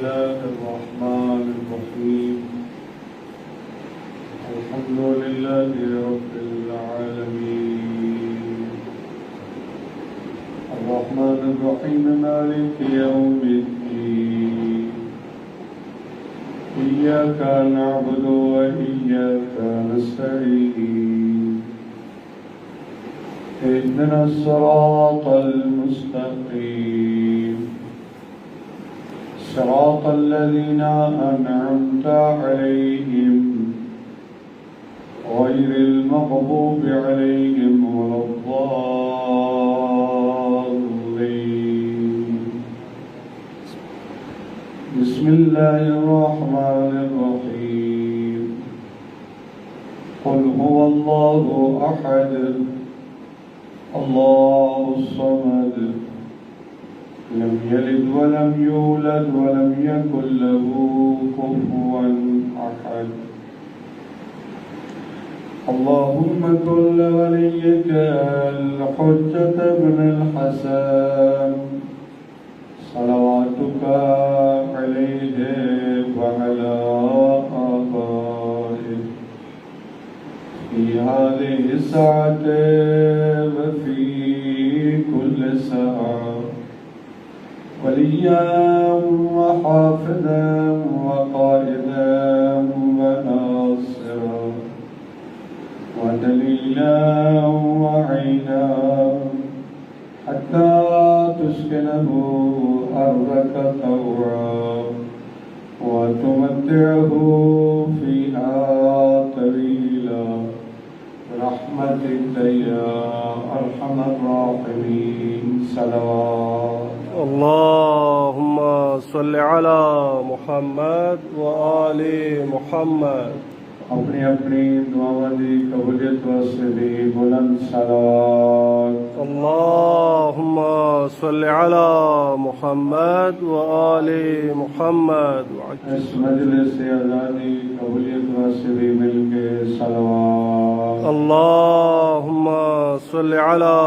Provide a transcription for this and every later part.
الله الرحمن الرحيم الحمد لله رب العالمين الرحمن الرحيم مالك يوم الدين إياك نعبد وإياك نستعين اهدنا الصراط المستقيم صراط الذين أنعمت عليهم غير المغضوب عليهم ولا الضالين بسم الله الرحمن الرحيم قل هو الله أحد الله الصمد لم يلد ولم يولد ولم يكن له كفوا أحد اللهم كن لوليك الحجة ابن الحسن صلواتك عليه وعلى آبائه في هذه الساعة وفي كل ساعة وليا وحافظا وقائدا وناصرا ودليلا وعينا حتى تسكنه أرضك طوعا وتمتعه فيها طويلا برحمتك يا أرحم الراحمين صلوات اللهم صل على محمد وآل محمد. اپنی اپنی دعاؤں دی قبولیت واسطے بھی بلند صلوات. اللهم صل على محمد وآل محمد. اس مجلس سے آزادی قبولیت واسطے بھی مل کے صلوات. اللهم صل على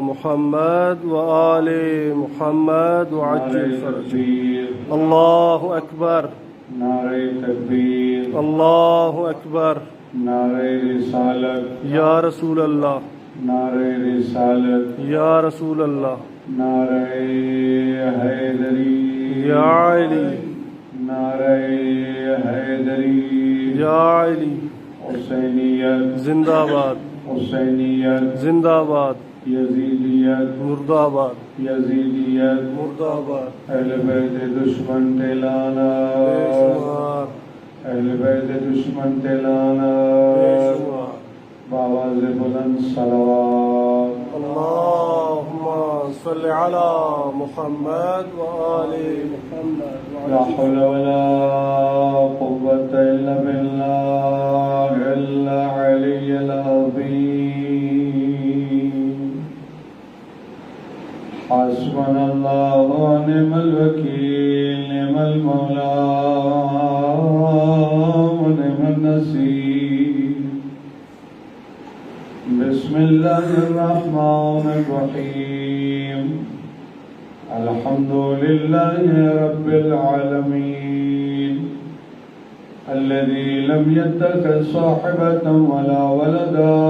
محمد وآل محمد وعجل فرجه. الله أكبر. نعرہ تکبیر. الله أكبر. نعرہ رسالت. یا رسول اللہ. نعرہ رسالت. یا رسول اللہ. نعرہ حیدری. یا علی. نعرہ حیدری. یا علی. حسینیت زندہ آباد. حسینیت زندہ آباد. یزیدیت مرد آباد. یزیدیت مرد آباد. اہل بیت دشمن تلانا. اہل بیت دشمن تلانا. بآواز بلند صلوات. اللهم صل على محمد وآل محمد. لا حول ولا قوة إلا بالله العلي العظيم. حسبنا الله ونعم الوكيل نعم المولى ونعم النصير. بسم الله الرحمن الرحيم الحمد لله رب العالمين الذي لم يتخذ صاحبة ولا ولدا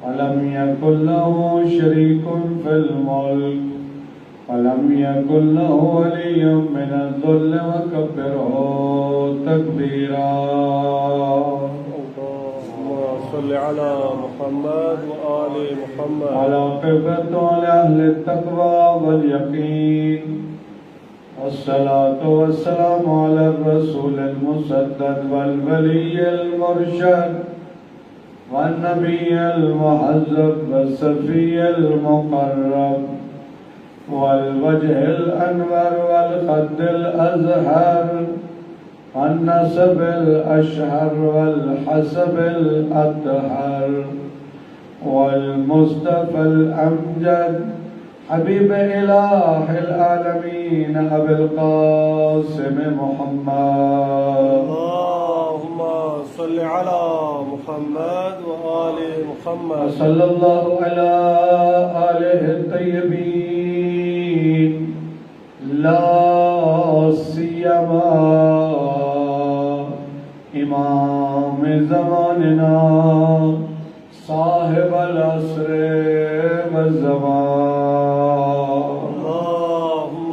ولم يكن له شريك في الملك ولم يكن له ولي من الذل وكبره تكبيرا. صل على محمد وآل محمد. عاقبة لأهل التقوى واليقين والصلاة والسلام على الرسول المسدد والولي المرشد والنبي المهذب والصفي المقرب والوجه الأنور والخد الأزهر والنسب الأشهر والحسب الأطهر والمصطفى الأمجد حبيب إله العالمين أبي القاسم محمد. اللهم صل على محمد وآل محمد. صلى الله على آله الطيبين لا الزمان اللهم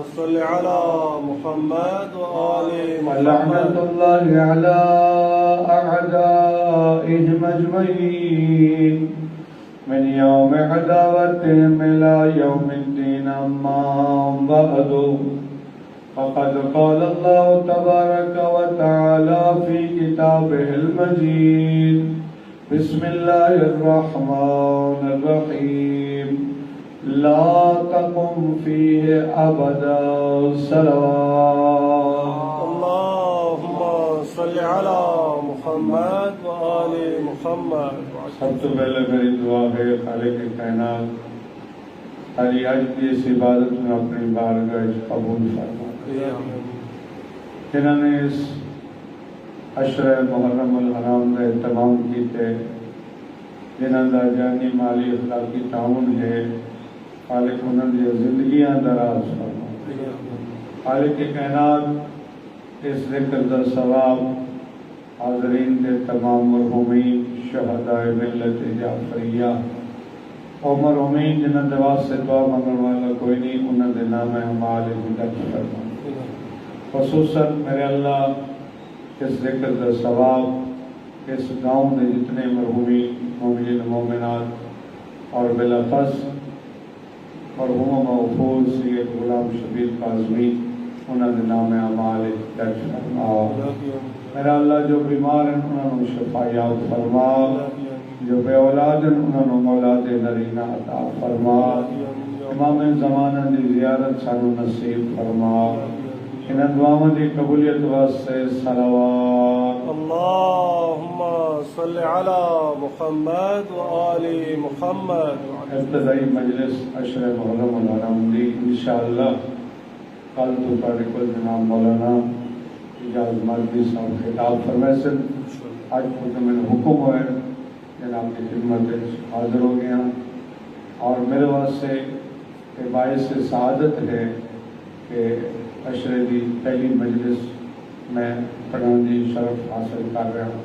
صل على محمد وآل ولعنة محمد الله على أعدائهم أجمعين من يوم عداوتهم إلى يوم الدين أما بعد فقد قال الله تبارك وتعالى في كتابه المجيد بسم الله الرحمن الرحيم لا تقم فيه أبدا صلوات اللهم صل على محمد وآل محمد سب سے پہلے میری دعا ہے خالق کائنات ہری آج کی اس عبادت میں اپنی بارگاہ قبول فرما جنہوں نے اس عشر محرم الحرام کا اہتمام کیتے جنہوں کا جانی مالی اخلاقی تعاون ہے خالق انہوں کی زندگیاں دراز فرما خالق کائنات اس ذکر کا ثواب حاضرین کے تمام مرحومین شہداء ملت جعفریہ اور مرحومین جنہوں نے واسطے دعا مانگنے والا کوئی نہیں انہوں نے نام اعمال ہدایت فرما خصوصاً میرے اللہ اس ذکر کا ثواب اس گاؤں میں جتنے مرحومین مومنین مومنات اور بالاخص مرحوم محفوظ سید غلام شبیر کاظمی انہوں نے نام اعمال ہدایت فرما میرا اللہ جو بیمار ہیں انہوں نے شفا یاب فرما جو بے اولاد ہیں انہوں نے اولاد نرینہ عطا فرما امام زمانہ دی زیارت سانو نصیب فرما ان دعاؤں دی قبولیت واسطے صلوات اللهم صل على محمد وآل محمد ابتدائی مجلس عشر محرم الحرام دی انشاءاللہ کل تو کو جناب مولانا اجاز مالکی صاحب خطاب فرمائے سے آج خود میں حکم ہوئے جناب کی خدمت حاضر ہو گیا اور میرے واسطے باعث سعادت ہے کہ عشرے دی پہلی مجلس میں پڑھنے دی شرف حاصل کر رہا ہوں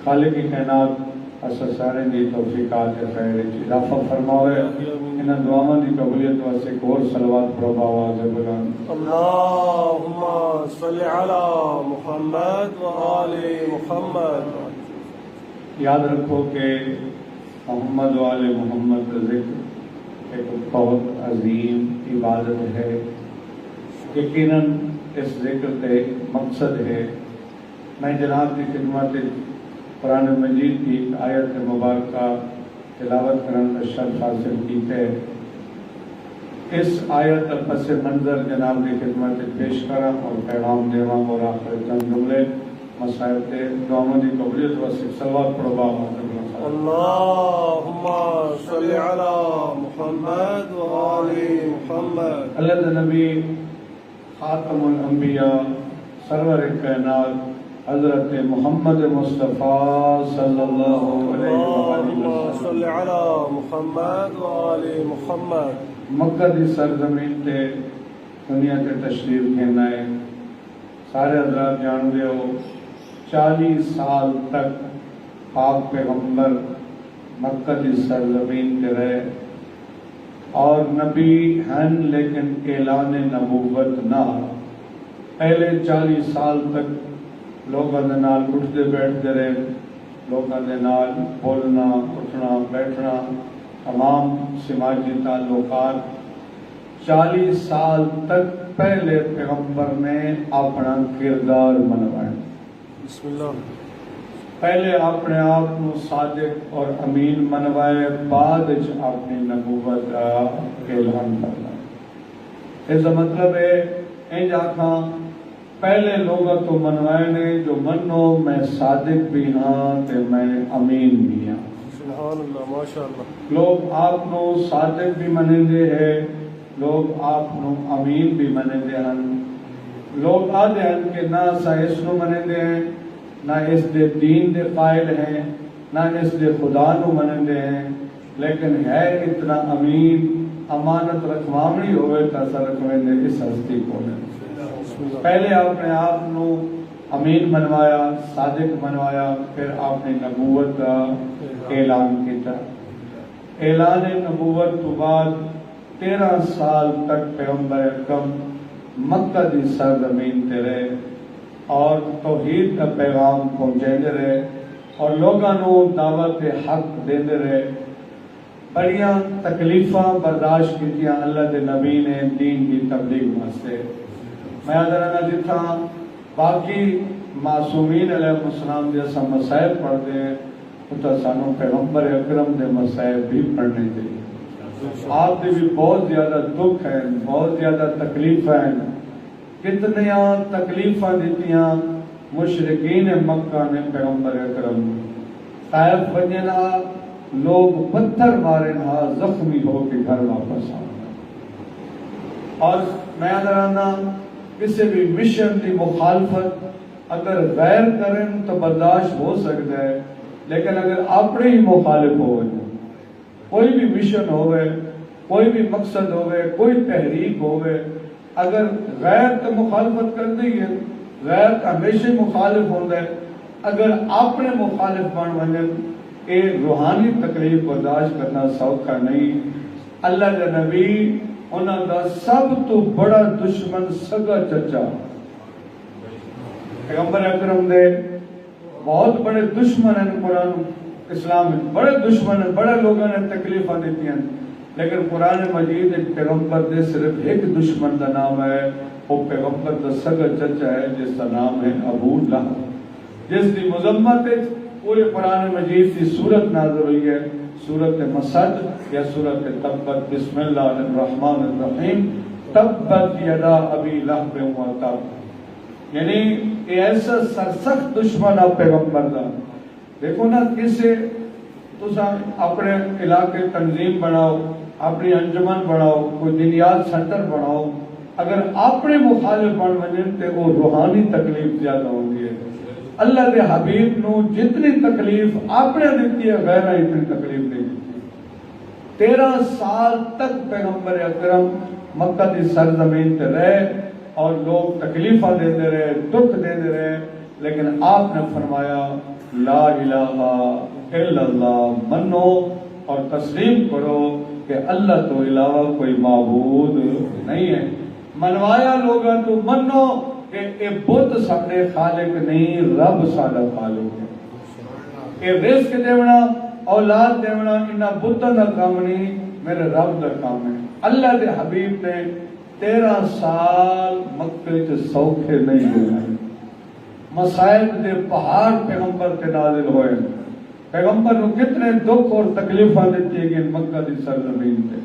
خالق کائنات اسا سارے دی توفیقات خیر اضافہ فرماوے ان دعاواں دی قبولیت واسطے ایک اور صلوات پڑھو آواز بلند اللهم صل على محمد وآل محمد یاد رکھو کہ محمد و آل محمد کا ذکر ایک بہت عظیم عبادت ہے یقیناً اس ذکر کا ایک مقصد ہے میں جناب کی خدمت قرآن مجید کی آیت مبارکہ تلاوت کرنے کا شرف حاصل کیتے اس آیت پس منظر جناب کی خدمت پیش کرم اور پیغام دیوام اور آخر چند جملے مسائل تے دعاؤں دی قبولیت واسطے صلوات پڑھو بابا اللهم صل على محمد وآل محمد اللہ کے نبی خاتم الانبیاء سرور کائنات حضرت محمد مصطفیٰ صلی اللہ علیہ اللهم وسلم صل على محمد وآل محمد مکہ دی سرزمین تے دنیا تے تشریف گھینا ہے سارے حضرات جان دے ہو 40 سال تک پاک پیغمبر مکہ دی سرزمین تے رہے اور نبی ہیں لیکن اعلان نبوت نہ پہلے 40 سال تک لوگوں کے نال اٹھتے بیٹھتے رہے لوگوں کے نال بولنا اٹھنا بیٹھنا تمام سماجی تعلقات 40 سال تک پہلے پیغمبر نے اپنا کردار منوایا بسم اللہ پہلے اپنے آپ کو صادق اور امین منوائے بعد اپنی نبوت کا اعلان کرنا اس کا مطلب ہے انج آکھاں پہلے لوگوں تو منوائے نے جو منو میں صادق بھی ہاں تے میں امین بھی ہاں سبحان اللہ ماشاء اللہ لوگ آپ کو صادق بھی منیں دے ہیں لوگ آپ کو امین بھی منیں دے ہیں لوگ آدھے ہیں کہ نہ سا اس نو منیں دے ہیں نہ اس دے دین دے قائل ہیں نہ اس دے خدا نو منیں دے ہیں لیکن ہے اتنا امین امانت رکھوامنی ہوئے تا سا رکھویں دے اس ہستی کو نے پہلے آپ نے آپ نو امین منوایا صادق منوایا پھر آپ نے نبوت کا اعلان کیتا اعلان نبوت تو بعد 13 سال تک پیغمبر اکرم مکہ دی سرزمین تے رہے اور توحید کا پیغام پہنچاتے رہے اور لوگوں کو دعوت حق دیندے رہے. بڑیاں تکلیفاں برداشت کیتیاں اللہ دے نبی نے دین کی تبلیغ واسطے. میں ادھر جتھا باقی معصومین علیہ السلام جیسا مسائل پڑھتے ہیں اتنا سانو پیغمبر اکرم دے مسائل بھی پڑھنے چاہیے. آپ دے بھی بہت زیادہ دکھ ہیں، بہت زیادہ تکلیف ہیں. کتنیاں تکلیفاں دیتیاں مشرکین مکہ نے پیغمبر اکرم. طائف وجنا لوگ پتھر مارے نہ زخمی ہو کے گھر واپس آنا. اور میں آنا کسی بھی مشن کی مخالفت اگر غیر کریں تو برداشت ہو سکتا ہے، لیکن اگر اپنے ہی مخالف ہوئے، کوئی بھی مشن ہوئے، کوئی بھی مقصد ہوئے، کوئی تحریک ہوئے، اگر غیر تو مخالفت کر دی ہے، غیر ہمیشہ مخالف ہوتا ہے. اگر اپنے مخالف بن وجن یہ روحانی تکلیف برداشت کرنا سوکھا نہیں. اللہ کے نبی انہوں کا سب تو بڑا دشمن سگا چچا پیغمبر اکرم دے بہت بڑے دشمن ہیں. قرآن اسلام میں بڑے دشمن ہیں، بڑے لوگوں نے تکلیفاں دیتی ہیں، لیکن قرآن مجید پیغمبر دے صرف ایک دشمن کا نام ہے، وہ پیغمبر کا سگا چچا ہے جس کا نام ہے ابو لہب، جس کی مذمت پورے قرآن مجید کی سورت نازل ہوئی ہے، سورت مسد یا سورت تبت. بسم اللہ الرحمن الرحیم. تبت یدا ابی لہب وتب. یعنی یہ ایسا سرسخت دشمن ہے پیغمبر کا. دیکھو نا کسے تسا اپنے علاقے تنظیم بناؤ، اپنی انجمن بناؤ، کوئی دینیات سینٹر بناؤ، اگر اپنے مخالف بن وجن تے وہ روحانی تکلیف زیادہ ہوتی ہے. اللہ دے حبیب نو جتنی تکلیف اپنے دیتی ہے غیر اتنی تکلیف نہیں دیتی. 13 سال تک پیغمبر اکرم مکہ دی سرزمین تے رہے اور لوگ تکلیفاں دیتے رہے، دکھ دیتے رہے، لیکن آپ نے فرمایا لا الہ الا اللہ، منو اور تسلیم کرو کہ اللہ تو علاوہ کوئی معبود نہیں ہے. منوایا لوگاں تو منو کہ اے بت ساڈے خالق نہیں، رب ساڈا خالق ہے. اے رزق دیونا، اولاد دیونا انہاں بتاں دا کام نہیں، میرے رب دا کام ہے. اللہ دے حبیب نے 13 سال مکے چ سوکھے نہیں ہوئے. مسائل دے پہاڑ پیغمبر تے نازل ہوئے. پیغمبر نو کتنے دکھ اور تکلیفاں دیتی گئی مکہ دی سرزمین تے.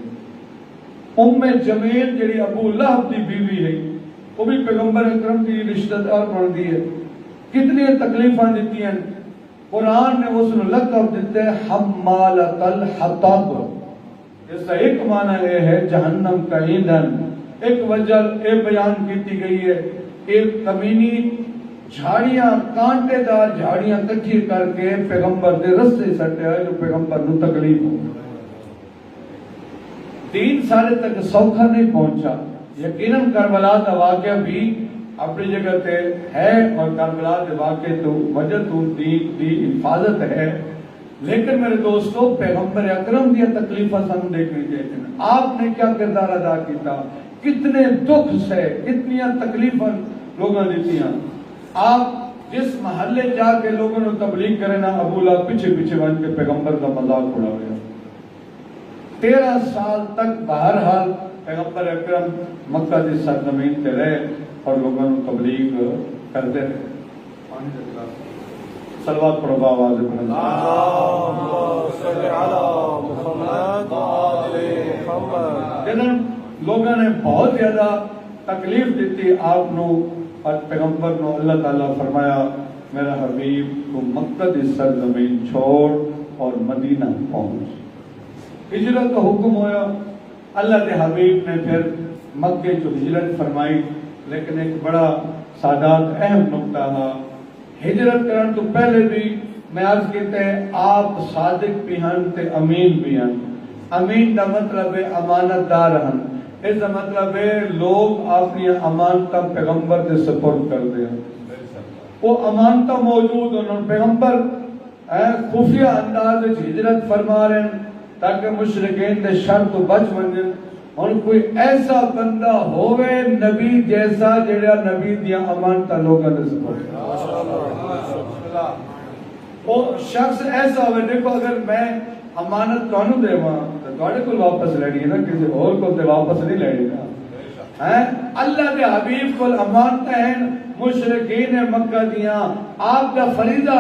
ام جمیل جڑی ابو لہب دی بیوی ہے، وہ بھی پیغمبر اکرم کی رشتہ دار بن دی ہے. کتنی تکلیفاں دیتی ہیں. قرآن نے اس کو لقب دیتے ہیں حمالۃ الحطب. اس کا ایک معنی یہ ہے جہنم کا ایندھن. ایک وجہ یہ بیان کی گئی ہے، ایک کمینی جھاڑیاں، کانٹے دار جھاڑیاں کٹھی کر کے پیغمبر دے رستے سٹے ہوئے جو پیغمبر نو تکلیف ہو. 3 سال تک سوکھا نہیں پہنچا. یقیناً کربلا کا واقعہ بھی اپنی جگہ تے ہے اور کربلا کے واقعے تو وجہ تو دی حفاظت ہے، لیکن میرے دوستو پیغمبر اکرم دیا تکلیفہ سن دیکھنی چاہیے. آپ نے کیا کردار ادا کیتا، کتنے دکھ سے، کتنی تکلیفاں لوگوں دیتی ہیں. آپ جس محلے جا کے لوگوں نے تبلیغ کرے نا، ابو لہب پیچھے پیچھے بن کے پیغمبر کا مذاق اڑا گیا. 13 سال تک بہرحال پیغمبر اکرم مکہ دی سرزمین تے رہے اور لوگوں نے تبلیغ کرتے رہے. صلوات پڑھو آواز میں. اللہم صلی علی محمد وآل محمد. لوگوں نے بہت زیادہ تکلیف دیتی آپ نو اور پیغمبر نو اللہ تعالیٰ فرمایا میرا حبیب تو مکہ دی سرزمین چھوڑ اور مدینہ پہنچ. ہجرت کا حکم ہوا. اللہ کے حبیب نے پھر مکے جو ہجرت فرمائی، لیکن ایک بڑا سادات اہم نقطہ ہے. ہجرت کرنے تو پہلے بھی میں عرض کہتے ہیں آپ صادق بھی ہیں تے امین بھی ہیں. امین کا مطلب ہے امانت دار ہیں. اس کا مطلب ہے لوگ اپنی امانتاں پیغمبر کے سپرد کر دیں. وہ امانتاں موجود ہیں. پیغمبر خفیہ انداز ہجرت فرما رہے ہیں. تاکہ مشرکین دے شر تو بچ ونجن ہن کوئی ایسا بندہ ہووے نبی جیسا جڑا نبی دیاں امانتاں لوکاں دے سپرد وہ شخص ایسا ہوئے دیکھو اگر میں امانت تانوں دیواں تے تواڈے کول واپس لینی ہے نا کسی اور کول تے واپس نہیں لینی نا اللہ دے حبیب کو امانتیں ہیں مشرکین مکہ دیاں آپ کا فریضہ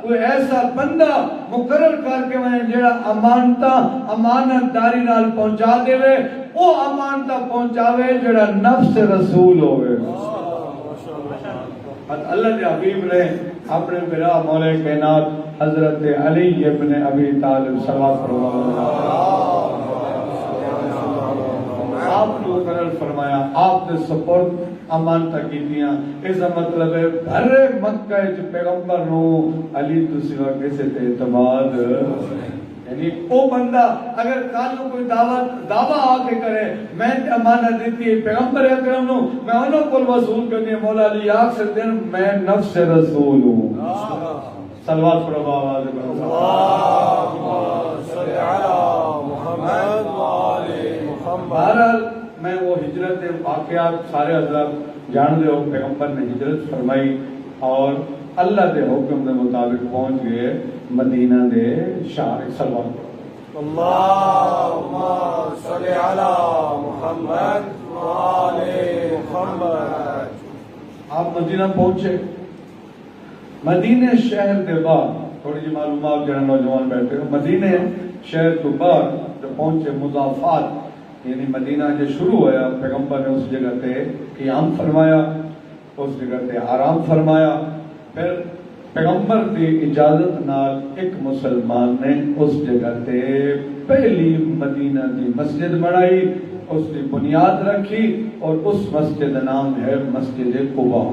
کوئی ایسا بندہ مقرر کر کے میں جڑا امانت داری نال پہنچا دے وے او امانتہ پہنچاوے جڑا نفس رسول ہوئے اللہ دے حبیب نے اپنے برا مولا کائنات حضرت علی ابن ابی طالب صلوات اللہ آپ نے مقرر فرمایا آپ نے سپورٹ امانتہ کیتیاں اس کا مطلب ہے بھرے مکہ جو پیغمبر نو علی تو سوا کسی تے اعتماد یعنی او بندہ اگر کالو کوئی دعویٰ آ کے کرے میں امانت دیتی ہے پیغمبر اکرم نو میں انہوں کو وصول کرنی ہے مولا علی آگ سکتے ہیں میں نفس رسول ہوں صلوات پر آواز بہرحال میں وہ ہجرت واقعات سارے حضرات جان دے ہو پیغمبر نے ہجرت فرمائی اور اللہ دے حکم دے مطابق پہنچ گئے مدینہ دے شہر صلوات اللہم صلی علی محمد وآل محمد آپ مدینہ پہنچے مدینہ شہر دے بعد تھوڑی جی معلومات جہاں نوجوان بیٹھے مدینہ شہر تو بعد جو پہنچے مضافات یعنی مدینہ جو شروع ہوا پیغمبر نے اس جگہ تے قیام فرمایا اس جگہ تے آرام فرمایا پھر پیغمبر دی اجازت نال ایک مسلمان نے اس جگہ تے پہلی مدینہ دی مسجد بنائی اس کی بنیاد رکھی اور اس مسجد کا نام ہے مسجد قباء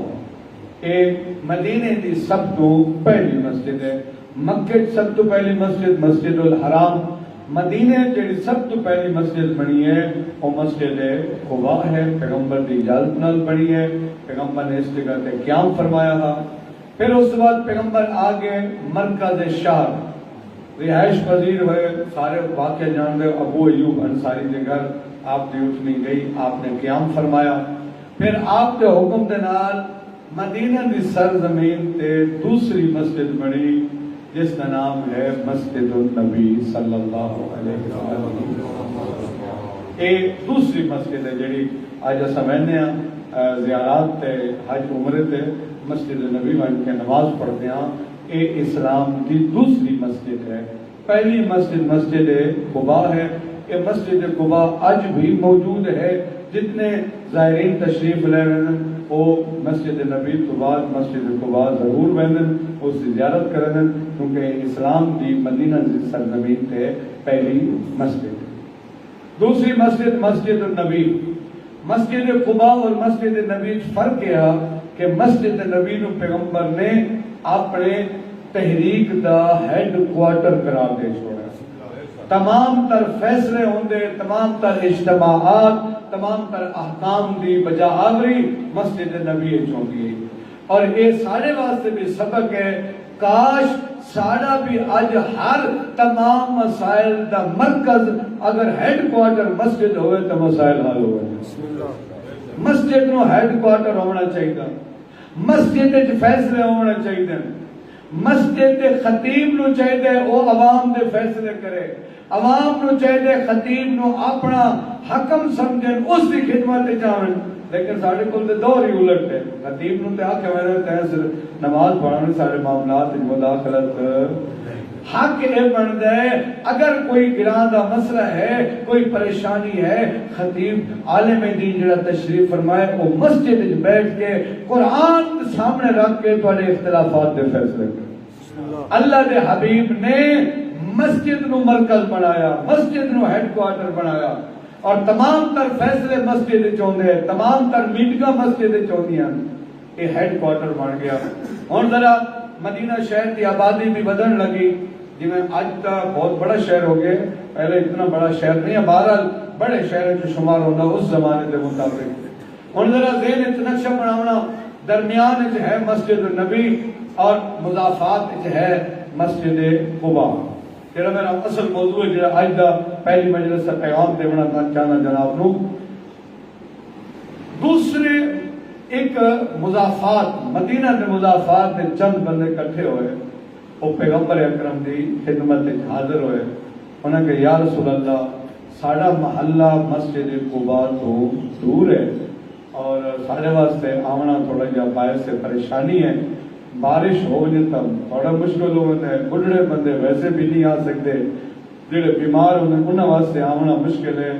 ایک مدینے دی سب تو پہلی مسجد ہے مکہ سب تو پہلی مسجد مسجد الحرام مدینے جڑی سب تو پہلی مسجد بنی ہے وہ مسجد قباء ہے پیغمبر دی اجازت نال بنی ہے پیغمبر نے اس جگہ تے قیام فرمایا تھا پھر اس بعد پیغمبر آگے مرکز شہر رہائش پذیر ہوئے سارے واقعہ جان رہے ابو ایوب انصاری کے گھر آپ کی اٹھنی گئی آپ نے قیام فرمایا پھر آپ کے حکم دے نال مدینہ دی سرزمین تے دوسری مسجد بنی جس کا نام ہے مسجد النبی صلی اللہ علیہ وسلم ایک دوسری مسجد ہے جڑی آج سمجھنے ہیں زیارات تے حج عمرے تے مسجد النبی وہاں کے نماز پڑھتے ہیں یہ اسلام کی دوسری مسجد ہے پہلی مسجد مسجد قباء ہے یہ مسجد قباء آج بھی موجود ہے جتنے زائرین تشریف لے رہے ہیں وہ مسجد نبی تو بعد مسجد قباء ضرور ویندن اس کی زیارت کرن کیونکہ اسلام کی مدینہ سرزمین تے پہلی مسجد دوسری مسجد مسجد النبی مسجد قباء اور مسجد نبی فرق ہے کہ مسجد نبی نو پیغمبر نے اپنے تحریک دا ہیڈ کوارٹر قرار دے چھوڑا تمام تر فیصلے ہوندے تمام تر اجتماعات تمام تر احکام دی بجا آوری مسجد نبی چوندی ہے اور یہ سارے واسطے بھی سبق ہے کاش ساڑا بھی آج ہر تمام مسائل دا مرکز اگر ہیڈ کوارٹر مسجد ہوئے تو مسائل حل ہوئے مسجد نو ہیڈ کوارٹر ہونا چاہیے مسجد وچ فیصلے ہونا چاہیے مسجد دے خطیب نو چاہیے وہ عوام دے فیصلے کرے عوام نو چاہیے خطیب نو اپنا حکم سمجھن اس دی خدمت جاون لیکن سارے کول تے دور ہی الٹ ہے خطیب نو تے آکھے میرے تے نماز پڑھانے سارے معاملات وچ مداخلت حق یہ بنتا ہے اگر کوئی گراں دا مسئلہ ہے کوئی پریشانی ہے خطیب عالم دین جڑا تشریف فرمائے وہ مسجد وچ بیٹھ کے قرآن سامنے رکھ کے تواڈے اختلافات دے فیصلے کرے اللہ دے حبیب نے مسجد نو مرکز بنایا مسجد نو ہیڈ کوارٹر بنایا اور تمام تر فیصلے مسجد وچ ہوندے ہیں تمام تر میٹنگاں مسجد وچ ہوندیاں یہ ہیڈ کوارٹر بن گیا ہن ذرا مدینہ شہر کی آبادی بھی بدلنے لگی جی میں آج تک بہت بڑا شہر ہو گئے پہلے اتنا بڑا شہر نہیں ہے بہرحال بڑے شہر جو شمار ہوتا اس زمانے کے مطابق ہن ذرا ذہن وچ نقشہ بناونا درمیان وچ ہے مسجد النبی اور مضافات وچ ہے مسجد قباء جڑا میرا اصل موضوع ہے، جڑا اج دا پہلی مجلس کا پیغام دینا چاہنا جناب نو، دوسرے ایک مضافات مدینہ کے مضافات کے چند بندے کٹھے ہوئے، وہ پیغمبر اکرم دی خدمت حاضر ہوئے. انہوں نے کہ یا رسول اللہ، ساڑا محلہ مسجد قباء تو دور ہے اور سارے واسطے آمنا تھوڑا جا باعث سے پریشانی ہے، بارش ہو جائے تب تھوڑا مشکل ہو جاتا ہے، بڑھڑے بندے ویسے بھی نہیں آ سکتے، جڑے بیمار ہونے انہوں واسطے آمنا مشکل ہے،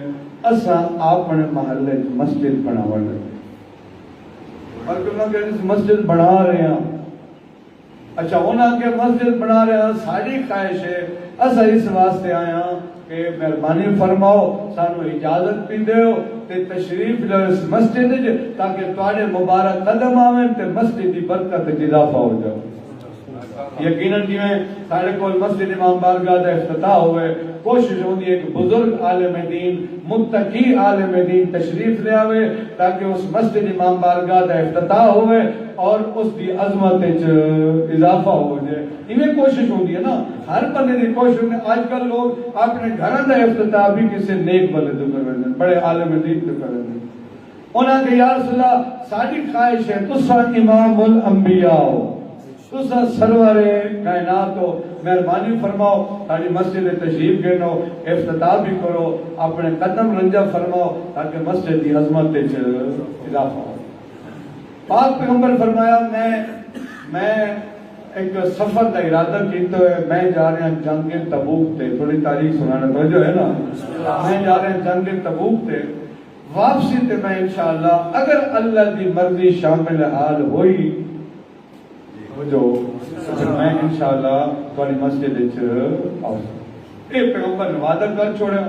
اساں اپنے محلے مسجد بناون لگے. اور انہوں نے کہ مسجد بنا رہے ہیں. اچھا انہوں نے کہ مسجد بنا رہے ہیں، ساری خواہش ہے اساں اس واسطے آیا کہ مہربانی فرماؤ سانو اجازت بھی دیو تے تشریف لو اس مسجد وچ تاکہ تواڈے مبارک قدم آویں تے مسجد دی برکت وچ اضافہ ہو جائے. یقیناً جویں سارے کول مسجد امام بارگاہ دا افتتاح ہوئے، کوشش ہوندی ہے کہ بزرگ عالم دین متقی عالم دین تشریف لے آوے تاکہ اس مسجد امام بارگاہ دا افتتاح ہوئے اور اس دی عظمت وچ اضافہ ہو جائے. ایویں کوشش ہوندی ہے نا، ہر بندے دی کوشش ہوندی ہے. آج کل لوگ اپنے گھراں دا افتتاح بھی کسی نیک بندے تو کرتے ہیں، بڑے عالم دین تو کرتے ہیں. انہاں کہ یا رسول اللہ ساری خواہش ہے تساں امام الانبیاء ہو، تساں سرور کائنات ہو، مہربانی فرماؤ تاری مسجد تشریف گھنو، افتتاح بھی کرو، اپنے قدم رنجہ فرماؤ تاکہ مسجد کی عظمت اضافہ ہو. پاک پیغمبر فرمایا میں ایک سفر کا ارادہ کیتا ہے، میں جا رہا ہوں جنگ تبوک تے، تھوڑی تاریخ سنانا توجہ ہے نا، میں جا رہا ہوں جنگ تبوک تے، واپسی تے میں انشاءاللہ اگر اللہ دی مرضی شامل حال ہوئی جو میں انشاءاللہ تھوڑی مسجد آؤں. ایک پیغمبر نے وعدہ کر چھوڑا،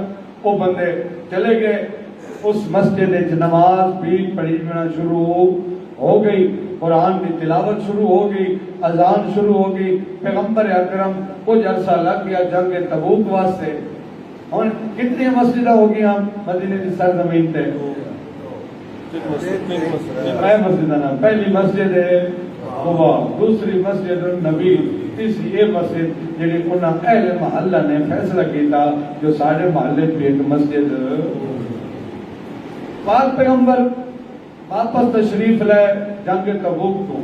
وہ بندے چلے گئے، اس مسجد نماز بھی پڑھی جانا شروع ہو گئی، قرآن کی تلاوت شروع ہو گئی، اذان شروع ہو گئی. پیغمبر اکرم کچھ عرصہ لگ گیا جنگ تبوک واسطے. اور کتنی مسجدیں ہو گئی ہم مدینے کی سرزمین تے؟ پہلی مسجد ہے قباء، دوسری مسجد النبی، تیسری یہ مسجد جڑی انہاں اہل محلہ نے فیصلہ کیتا جو سارے محلے پہ ایک مسجد. پاک پیغمبر واپس تشریف لے جنگ تبوک کو،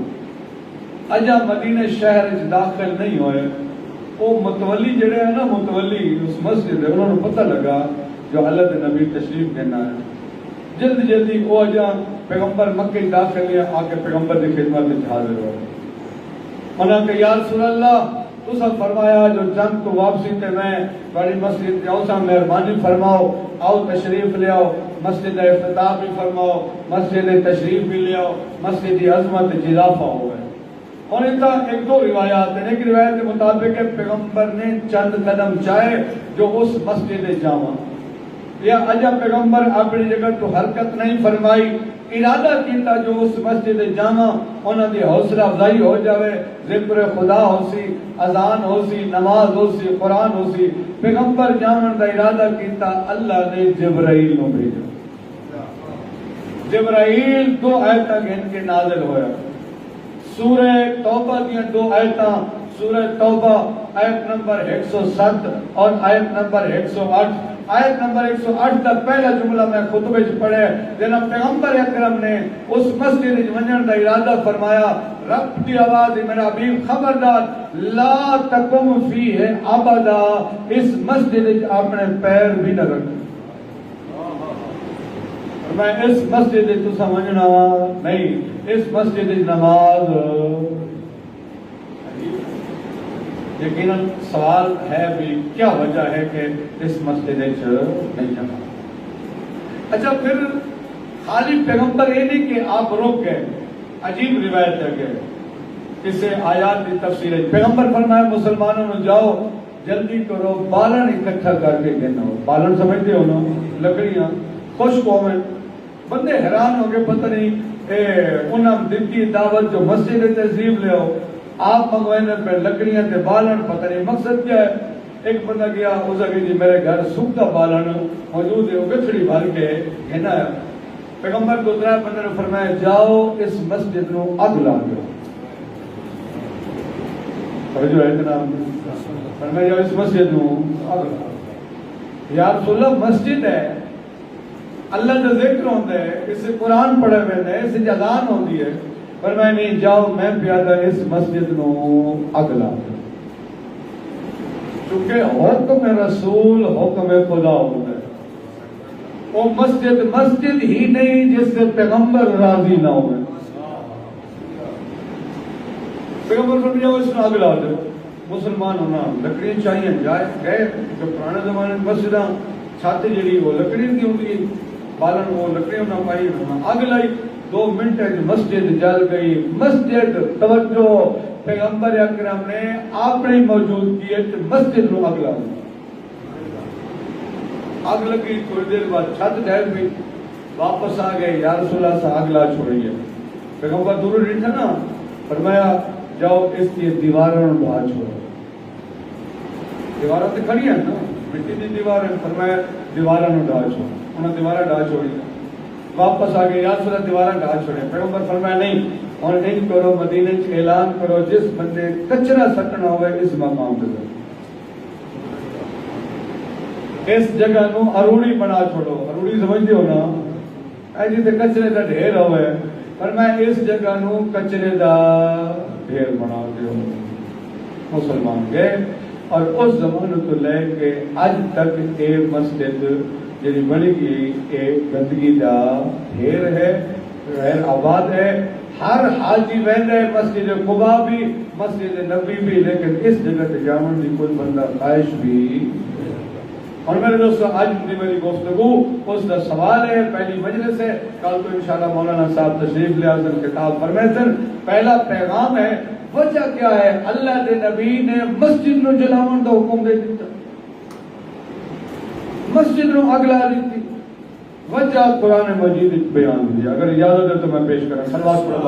اجا مدینہ شہر داخل نہیں ہوئے. وہ متولی جڑے ہیں نا، متولی اس مسجد ہے، انہوں نے پتہ لگا جو اللہ کے نبی تشریف دینا ہے. جلدی وہ اجا پیغمبر مکہ داخل لیا، آکے پیغمبر کی خدمت میں حاضر ہوئے. انہوں نے کہ یا رسول اللہ تسا فرمایا جو جنگ تو واپسی تے میں بڑی مسجد جاؤں سا، مہربانی فرماؤ آؤ تشریف لے آؤ، مسجد افتتاح بھی فرماؤ، مسجد تشریف بھی لے آؤ، مسجد کی عظمت اضافہ ہوئے. اور انتا ایک دو روایات ہیں. ایک روایت کے مطابق پیغمبر نے چند قدم چاہے جو اس مسجد جاواں، یا اجا پیغمبر اپنی جگہ تو حرکت نہیں فرمائی، ارادہ کیتا جو اس مسجد جاواں انہاں دی حوصلہ افزائی ہو جاوے، ذکر خدا ہو سی، اذان ہو سی، نماز ہو سی، قرآن ہو سی. پیغمبر جاون دا ارادہ کیتا، اللہ نے جبرائیل نو بھیجا. جبرائیل 2 آیتاں گن کے نازل ہویا. سورہ توبہ دیاں 2 آیتاں، سورہ توبہ آیت نمبر 107 اور آیت نمبر 108. آیت نمبر 108 کا پہلا جملہ میں خطبے چ پڑھے، جناب پیغمبر اکرم نے اس مسجد ونجن کا ارادہ فرمایا. رب کی آواز میرا حبیب خبردار لا تقم فیہ ابدا، اس مسجد اپنے پیر بھی نہ رکھ. میں اس مسجد تو سمجھنا نہیں، اس مسجد نماز. یقیناً سوال ہے بھی کیا وجہ ہے کہ اس مسجد نہیں جانا. اچھا پھر خالی پیغمبر یہ نہیں کہ آپ رک گئے، عجیب روایت ہے کہ اسے آیات کی تفسیر ہے. پیغمبر فرمایا مسلمانوں نے جاؤ جلدی کرو، بالن اکٹھا کر کے دینا ہو. بالن سمجھتے ہو نا، لکڑیاں خشک ہو میں. بندے حیران ہو گئے، پتہ نہیں انہوں نے دعوت جو مسجد تشریف لے آؤ، آپ منگوائنے پہ لکڑیاں تے بالن، پتہ نہیں مقصد کیا ہے. ایک بندہ گیا اس کہ جی میرے گھر سوکھا بالن موجود ہے، وہ گٹھڑی بھر کے گھنا ہے. پیغمبر کو 3 بندے نے فرمایا جاؤ اس مسجد نو اگ لا دو. جو ہے جناب فرمایا اس مسجد نو یا رسول اللہ مسجد ہے اللہ کا ذکر ہوتا ہے اس سے قرآن پڑھے ہوئے ہیں اس سے اذان ہوتی ہے فرمایا نہیں جاؤ میں پیادہ اس مسجد نو اگ لا چونکہ حکم رسول حکم خدا ہوتا ہے وہ مسجد ہی نہیں جس سے پیغمبر راضی نہ ہوئے پیغمبر فرمایا اس نے اگ لا دے مسلمان ہونا لکڑی چاہیے جائے گئے جو پرانے زمانے میں مسجد چھت جڑی وہ لکڑی کی ہوتی بالن وہ لکڑیوں نہ پائی اگ لائی 2 منٹ مسجد جل گئی مسجد توجہ پیغمبر اکرم نے اپنی موجودگی مسجد نو اگ لا دی اگ لگی تھوڑی دیر بعد چھت ڈھل گئی واپس آ گئے یا رسول اللہ سے اگ لا چھوڑی ہے پیغمبر دور نہیں تھا نا فرمایا جاؤ اس کی دیواروں ڈھا چھوڑو دیواریں تو کھڑی ہیں نا مٹی کی دیوار فرمایا دیواروں ڈھا چھوڑو انہوں نے دیواریں ڈھا چھوڑی واپس آ گئے یا رسول اللہ دیواریں ڈھا چھوڑے پیغمبر فرمایا نہیں اور نہیں کرو مدینے سے اعلان کرو جس بندے کچرا سٹنا ہوئے اس مقام پہ اس جگہ نو اروڑی بنا چھوڑو اروڑی سمجھتے ہو نا ایسی تے کچرے دا ڈھیر ہوئے فرمایا اس جگہ نو کچرے دا ڈھیر بنا دیو مسلمان گئے اور اس زمانے تو لے کے آج تک یہ مسجد جی بنی گئی ایک گندگی دا ڈھیر ہے غیر آباد ہے ہر حاجی وہد ہے مسجد قباء بھی مسجد نبی بھی لیکن اس جگہ تے جامن دی کوئی بندہ خواہش بھی اور میرے دوستو آج دی میری گفتگو اس کا سوال ہے پہلی مجلس ہے کل تو انشاءاللہ مولانا صاحب تشریف لے آسن کتاب فرمیسن پہلا پیغام ہے وجہ کیا ہے اللہ دے نبی نے مسجد نو جلاون دا حکم دے دیتا مسجد نو اگ لا دیتی وجہ قرآن مجید بیان دی اگر اجازت ہے تو میں پیش کروں صلوات پڑھ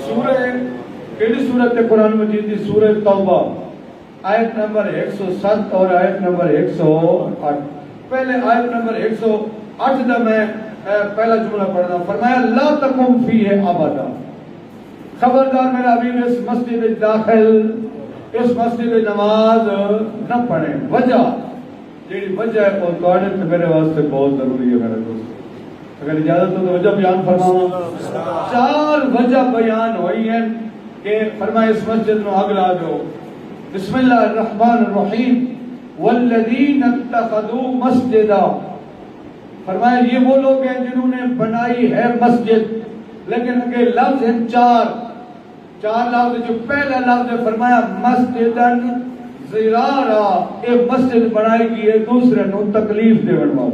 سورہ کیڑی سورت ہے قرآن مجید دی سورہ توبہ آیت نمبر 107 اور آیت نمبر 108 پہلے آیت نمبر 108 دا میں پہلا جملہ پڑھنا فرمایا لا تقم فیہ ابدا خبردار میرا حبیب اس مسجد داخل اس مسجد نماز نہ پڑھیں وجہ جیڑی وجہ ہے وہ توڑے تو میرے واسطے بہت ضروری ہے میرے دوست اگر اجازت ہو تو وجہ بیان فرماؤں 4 وجہ بیان ہوئی ہیں کہ فرمایا اس مسجد نو اگ لا دو بسم اللہ الرحمن الرحیم والذین اتخذوا مسجدا فرمایا یہ وہ لوگ ہیں جنہوں نے بنائی ہے مسجد لیکن اگر لفظ ہیں 4 لفظ جو پہلا لفظ ہے فرمایا مسجدن زرارا ایک مسجد بنائی گئی ہے دوسرے نو تکلیف دے بنواؤ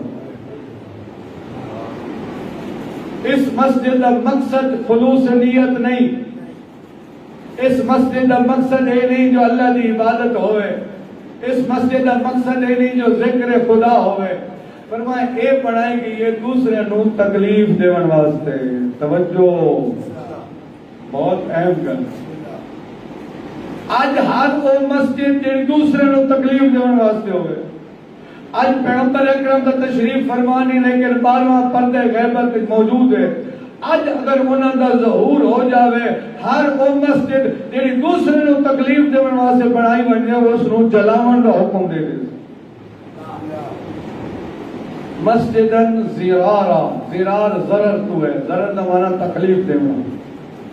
اس مسجد کا مقصد خلوص نیت نہیں اس مسجد کا مقصد ہے نہیں جو اللہ کی عبادت ہوئے اس مسجد کا مقصد ہے نہیں جو ذکر خدا ہوئے فرمایا اے بنائی گئی ہے دوسرے نو تکلیف دے واسطے توجہ بہت اہم گل آج ہر وہ مسجد جڑی دوسرے نو تکلیف دیون واسطے ہوئے آج پیغمبر اکرم کا تشریف فرمانی لیکن 12واں پردے غیبت موجود ہے آج اگر انہاں دا ظہور ہو جاوے ہر وہ مسجد جڑی دوسرے نو تکلیف دیون واسطے بنائی بنے اس نو جلاون دا حکم دے دے مسجدن زرارا زرار ضرر تو ہے ضرر دا معنی تکلیف دینا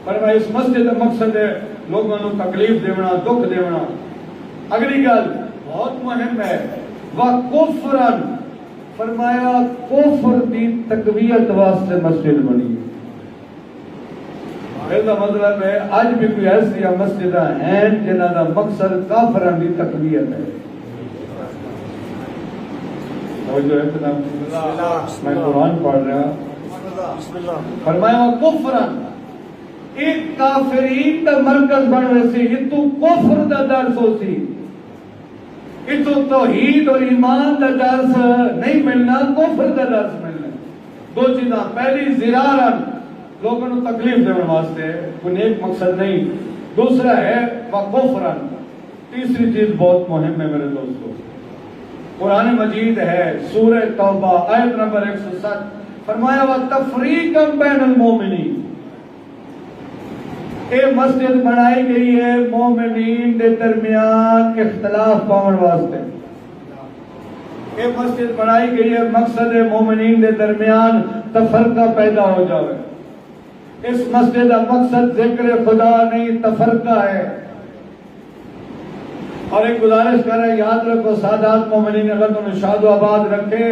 فرمایا اس مسجد کا مقصد ہے لوگوں کو تکلیف دینا دکھ دینا اگلی گل بہت مہم ہے وَكُفْرًا فرمایا کفر دی تقویت واسطے مسجد بنی اس کا مطلب ہے آج بھی کوئی ایسی مسجد ہیں جنہاں کا مقصد کافران دی تقویت ہے میں قرآن پڑھ رہا فرمایا وَكُفْرًا ایک کافرین دا مرکز بن رہے سی یہ تو کفر دا درس ہو سی یہ تو توحید اور ایمان دا درس نہیں ملنا کفر دا درس ملنا 2 چیزاں پہلی زرارن لوگوں کو تکلیف دینے واسطے کوئی ایک مقصد نہیں دوسرا ہے وکفرن تیسری چیز بہت مہم ہے میرے دوستو قرآن مجید ہے سورہ توبہ آیت نمبر 107 فرمایا وَتَفْرِيقًا بَيْنَ الْمُؤْمِنِينَ یہ مسجد بنائی گئی ہے مومنین دے درمیان اختلاف پاؤن واسطے. یہ مسجد بنائی گئی ہے مقصد مومنین دے درمیان تفرقہ پیدا ہو جاوے. اس مسجد کا مقصد ذکر خدا نہیں تفرقہ ہے. اور ایک گزارش کر رہے یاد رکھو سادات مومنین اللہ تعالیٰ شاد و آباد رکھے.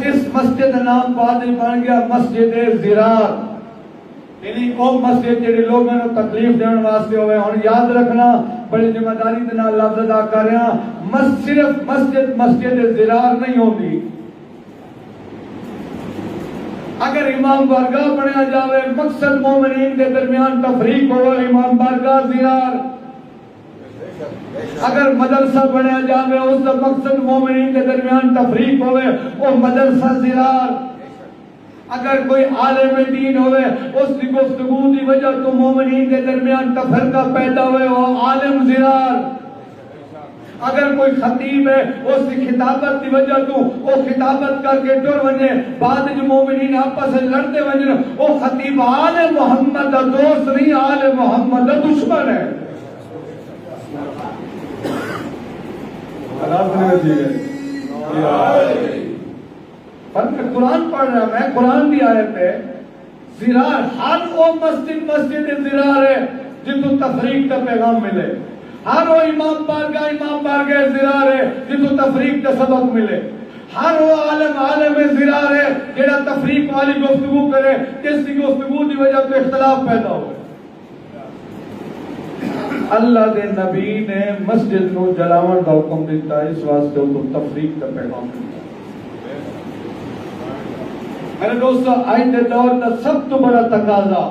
اس مسجد نام بعد بن گیا مسجد زرار، یعنی وہ مسجد جڑے لوگوں کو تکلیف دینے واسطے ہوئے. اور یاد رکھنا بڑی ذمہ داری کے نال لفظ ادا کر رہے ہیں، صرف مسجد زرار نہیں ہوتی. اگر امام بارگاہ بنیا جاوے مقصد مومنین کے درمیان تفریق ہو امام بارگاہ زرار. اگر مدرسہ بنیا جاوے اس کا مقصد مومنین کے درمیان تفریق ہوئے وہ مدرسہ زرار. اگر کوئی عالم دین ہوئے اس کی گفتگو کی وجہ تو مومنین کے درمیان تفرقہ پیدا ہوئے وہ عالم زرار. اگر کوئی خطیب ہے اس کی خطابت کی وجہ تو وہ خطابت کر کے ٹر وجے بعد جو مومنین آپس سے لڑتے وجے وہ خطیب آل محمد کا دوست نہیں آل محمد کا دشمن ہے. قرآن پڑھ رہا میں قرآن کی آیت ہے زرار ہر وہ مسجد زرار ہے جتوں تفریق کا پیغام ملے. ہر وہ امام بارگاہ زرار ہے جتوں تفریق کا سبق ملے. ہر وہ عالم زرار ہے جڑا تفریق والی گفتگو کرے جس کی گفتگو کی وجہ سے اختلاف پیدا ہو. اللہ دے نبی نے مسجد کو جلاون کا حکم دیتا ہے اس واسطے تو تفریق کا پیغام دیتا. میرے دوستو آج کے دور کا سب تو بڑا تقاضا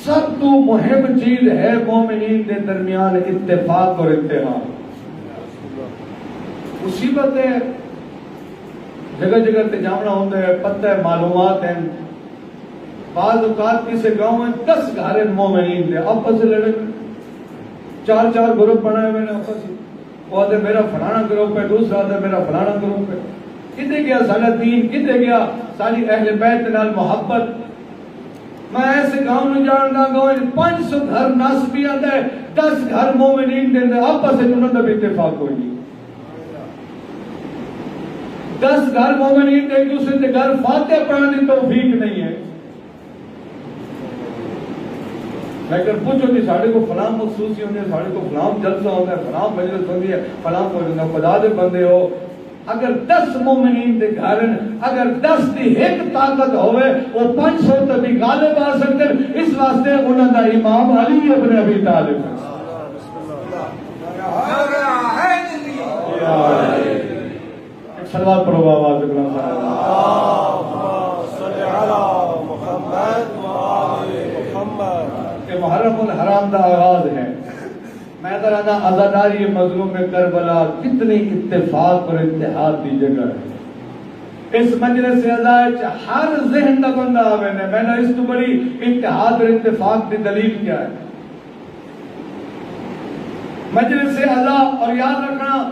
سب تو مہم چیز ہے مومنین کے درمیان اتفاق اور اتحاد. مصیبتیں جگہ جگہ تے جامنا ہوتا ہے پتہ ہے معلومات ہیں. بعض اوقات کسی گاؤں میں 10 گھر مومنین دے آپس سے لڑے 4 گروپ بنائے ہوئے ہیں آپس سے. وہ آدھے میرا فلانا گروپ ہے دوسرا آدھے میرا فلانا گروپ ہے. کدھے گیا ساڑھا دین کدھے گیا ساری اہل بیت نال محبت. میں ایسے گاؤں میں جاننا گاؤں 500 گھر ناسبی آتا ہے 10 گھر مومنین دے آپس سے انہوں نے اتفاق ہوئی نہیں. 10 گھر مومنین ایک دوسرے کے گھر فاتح پڑھنے کی توفیق نہیں ہے. لیکن پوچھو کہ ساڑھے کو فلاں مخصوصی ہونے ساڑھے کو فلاں جلسہ ہوتا ہے فلاں مجلس ہوتی ہے فلاں خدا دے بندے ہو. اگر 10 مومنین دے گھر اگر 10 دی ایک طاقت ہوئے وہ 500 تبھی غالب آ سکتے. اس واسطے انہوں دا امام علی ابن ابی طالب ہے. ایک صلوات پڑھو آواز اکرام کہ محرم الحرام دا آغاز ہے. میں کہنا عزاداری مظلوم کربلا کتنی اتفاق اور اتحاد دی جگہ ہے. اس مجلس عزا ہر ذہن کا بندہ آوے نے میں نے اس تو بڑی اتحاد اور اتفاق دی دلیل کیا ہے. مجلس عزا اور یاد رکھنا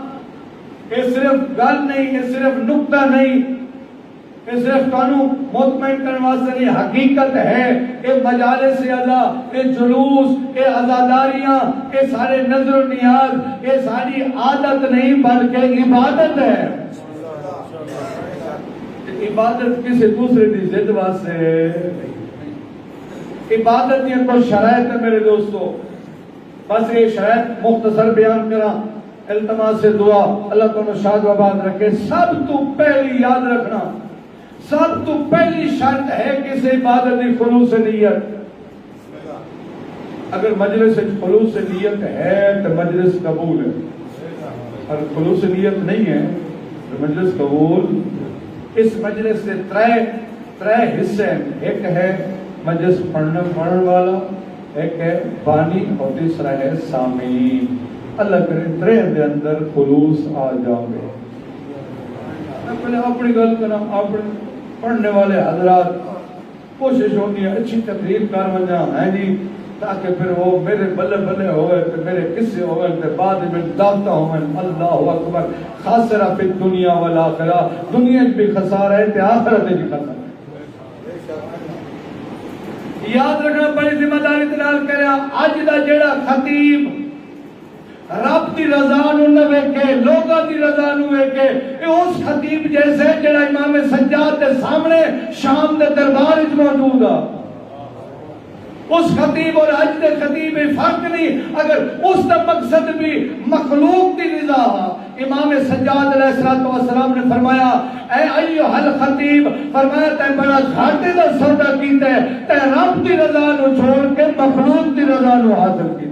یہ صرف گل نہیں یہ صرف نقطہ نہیں یہ صرف قانون مطمئن کرنے واسطے نہیں حقیقت ہے. یہ مجالس عزا یہ جلوس یہ عزاداریاں یہ سارے نظر و نیاز یہ ساری عادت نہیں بلکہ عبادت ہے. عبادت کسی دوسرے کی ضد واسطے عبادت یہ کوئی شرائط ہے میرے دوستو. بس یہ شرائط مختصر بیان کرا التماس سے دعا اللہ تعالیٰ شاد و آباد رکھے. سب تو پہلی یاد رکھنا سب تو پہلی شرط ہے کسی عبادت کی خلوص نیت. اگر مجلس خلوص نیت ہے تو مجلس قبول ہے. اگر خلوص نیت نہیں ہے تو مجلس قبول. اس مجلس سے ترے حصے ہیں. ایک ہے مجلس پڑھنے والا ایک ہے بانی اور تیسرا ہے سامعین. اللہ کرے ترے دے اندر خلوص آ جاؤ گے. میں پہلے اپنی گل کرنا اپنے پڑھنے والے حضرات کوشش ہوتی ہے اچھی تقریر کر وجہ ہے جی تاکہ پھر وہ میرے بلے بلے ہوئے تو میرے قصے ہوئے تو بعد میں دعوتہ ہوئے. اللہ اکبر. خاسرہ فی الدنیا والآخرہ. دنیا بھی خسارہ ہے تو آخرت بھی خسارہ ہے. یاد رکھنا بڑی ذمہ داری دے نال کریا اج دا جیڑا خطیب رب دی رضا نو نہ ویکھے لوگاں دی رضا نو ویکھے اے اس خطیب جیسے جڑا امام سجاد دے سامنے شام دے دربار وچ موجود آ اس خطیب اور اج دے خطیب میں فرق نہیں اگر اس دا مقصد بھی مخلوق دی رضا امام سجاد علیہ السلام نے فرمایا اے ایھا الخطیب فرمایا تے بڑا گھاٹے دا سودا کیتا ہے تے رب دی رضا نو چھوڑ کے مخلوق دی رضا نو حاصل کیتا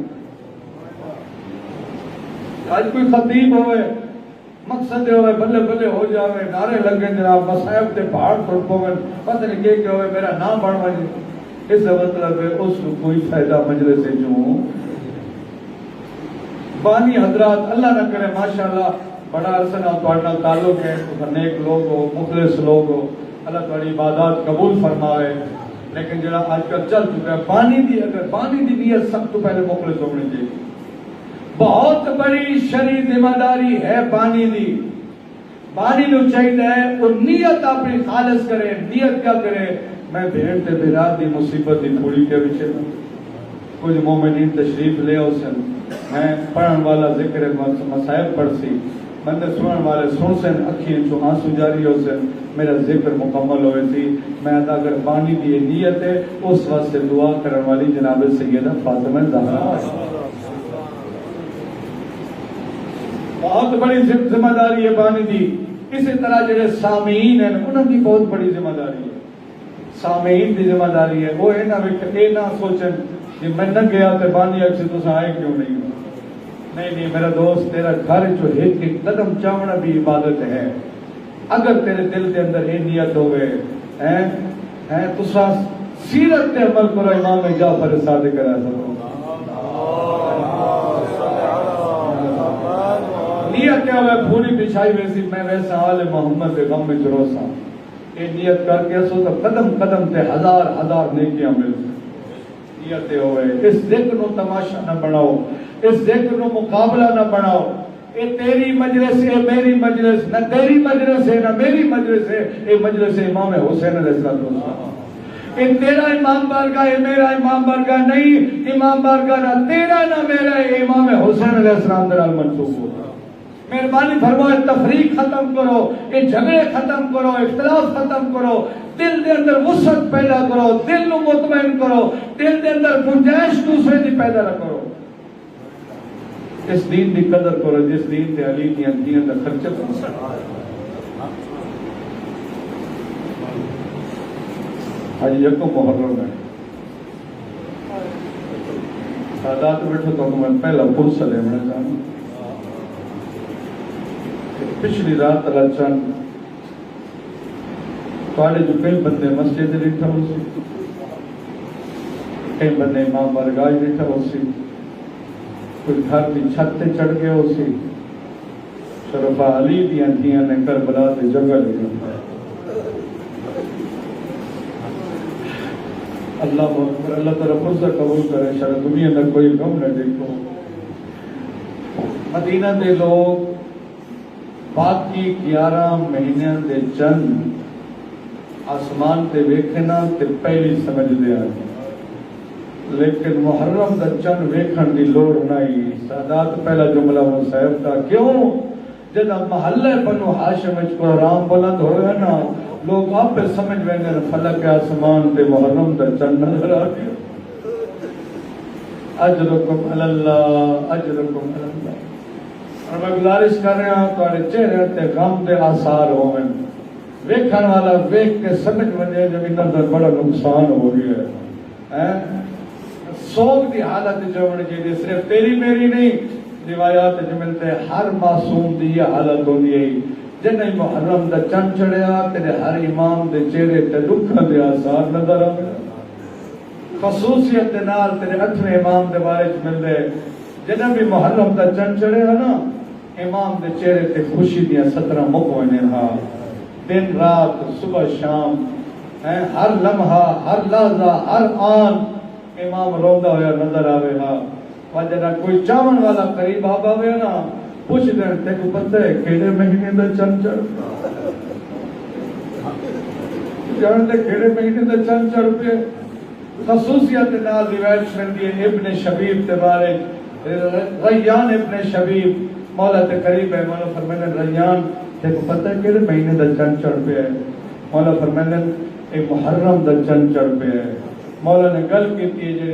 آج کوئی خطیب ہوئے مقصد ہوئے بلے بلے ہو جاوے نعرے لگے جناب مصائب تے پہاڑ ٹوٹ پوے پتہ نہیں کہ ہوئے میرا نام بڑھ وجے اس مطلب ہے اس کو کوئی فائدہ مجلس سے جو بانی حضرات اللہ نہ کرے ماشاءاللہ بڑا عرصہ تواڈا تعلق ہے نیک لوگ ہو مخلص لوگ ہو اللہ تواڈی عبادات قبول فرمائے لیکن جڑا آج کل چل چکا ہے پانی دی اگر پانی دی نیت سب تو پہلے مخلص ہونی چاہیے بہت بڑی شرعی ذمہ داری ہے پانی دی پانی نو چاہیے ہے اور نیت اپنی خالص کرے نیت کیا کرے میں بھیڑ تے بیرات دی مصیبت دی تھوڑی کے وچ کچھ مومنین تشریف لے آؤ سن میں پڑھن والا ذکر مصائب پڑھ سی بندے سنن والے سن سن اکھیں چوں آنسو جاری ہو سن میرا ذکر مکمل ہوئے تھی میں اگر پانی دی نیت ہے اس واسطے دعا کرن والی جناب سیدہ فاطمہ زہرا بہت بڑی ذمہ داری ہے پانی دی اسی طرح جڑے سامعین ہیں انہاں دی بہت بڑی ذمہ داری ہے سامعین دی ذمہ داری ہے وہ اے نہ سوچن کہ میں نہ گیا تے پانی اکسی تو آئے کیوں نہیں نہیں میرا دوست تیرا گھر جو ایک ایک قدم چاونا بھی عبادت ہے اگر تیرے دل کے اندر یہ نیت ہوئے ہیں تو سیرت تے عمل کرو امام جعفر صادق علیہ السلام نیت کیا ہوئے پھولی بچھائی ویسی میں ویسا آل محمد کے غم میں چروسا یہ نیت کر کے سو تو قدم قدم تے ہزار ہزار نیکیاں ملتی نیتیں ہوئے اس ذکر نو تماشا نہ بناؤ اس ذکر نو مقابلہ نہ بناؤ یہ تیری مجلس ہے میری مجلس نہ تیری مجلس ہے نہ میری مجلس ہے یہ مجلس امام حسین علیہ السلام یہ تیرا امام بارگاہ ہے میرا امام بارگاہ نہیں امام بارگاہ نہ تیرا نہ میرا امام حسین علیہ السلام درال منصوب ہو مہربانی فرمائے تفریق ختم کرو یہ جھگڑے ختم کرو اختلاف ختم کرو دل دے اندر وسعت پیدا کرو دل نو مطمئن کرو دل دے اندر گنجائش دوسرے دی پیدا نہ کرو اس دین دی قدر کرو جس دین تے علی دی انتیاں دا خرچہ کرو آج یکم محرم ہے سادات بیٹھو تو میں پہلا پرسہ لے منا چاہوں پچھلی رات اللہ چند توڑے جو کئی بندے مسجد لیٹھا ہو سی کئی بندے امام بارگاہ لیٹھا ہو سی کوئی گھر کی چھت تے چڑھ گئے ہو سی شرفا علی دیاں دیاں نے کربلا تے جگہ لگا اللہ تعالیٰ فرضہ قبول کرے شاید دنیا میں کوئی غم نہ دیکھو مدینہ دے لوگ باقی 11 مہینے دے چند آسمان تے ویکھنا تے پہلی سمجھ دے آئی لیکن محرم دا چند ویکھن دی لوڑ نہیں سادات پہلا جملہ مصائب کا کیوں جدہ محلہ بنو ہاشم وچ قرآن بلند ہوئے نا لوگ آپ پہ سمجھ ویندے فلک آسمان تے محرم دا چند نظر آ گیا اجرکم اللہ اجرکم اللہ اور میں گزارش کر رہا ہوں تمہارے چہرے تے غم دے آثار ہوئے ویکھن والا ویکھ کے سمجھ وجے جب اندر بڑا نقصان ہو گیا ہے سوگ دی حالت جو ہونے چاہیے صرف تیری میری نہیں روایات جو ملتے ہیں ہر معصوم دی یہ حالت ہونی ہے جنہیں محرم دا چند چڑھیا تیرے ہر امام دے چہرے تے دکھاں دے آثار نظر آ گیا خصوصیت دے نال تیرے 8ویں امام دے بارے مل دے جنہیں بھی محرم دا چند چڑھیا نا امام دے چہرے تے خوشی دیا 17 مکونے رہا دن رات صبح شام ہر لمحہ ہر لحظہ ہر آن امام روندہ ہویا نظر آوے ہا وجہ کوئی چاون والا قریب آب آوے نا پوچھ دیں تے کو پتہ ہے کیڑے مہینے دا چند چڑھ جانتے کیڑے مہینے دا چند چڑھ پہ خصوصیت نال روایت ملتی ہے ابن شبیب تبارے ریان ابن شبیب مولا تے قریب ہے. مولا فرمائے ریان تے کو پتہ ہے کہ مہینے دا چند چڑھ پہ ہے. مولا فرمائے ایک محرم دا چند چڑھ پہ ہے. مولا نے گل کی جی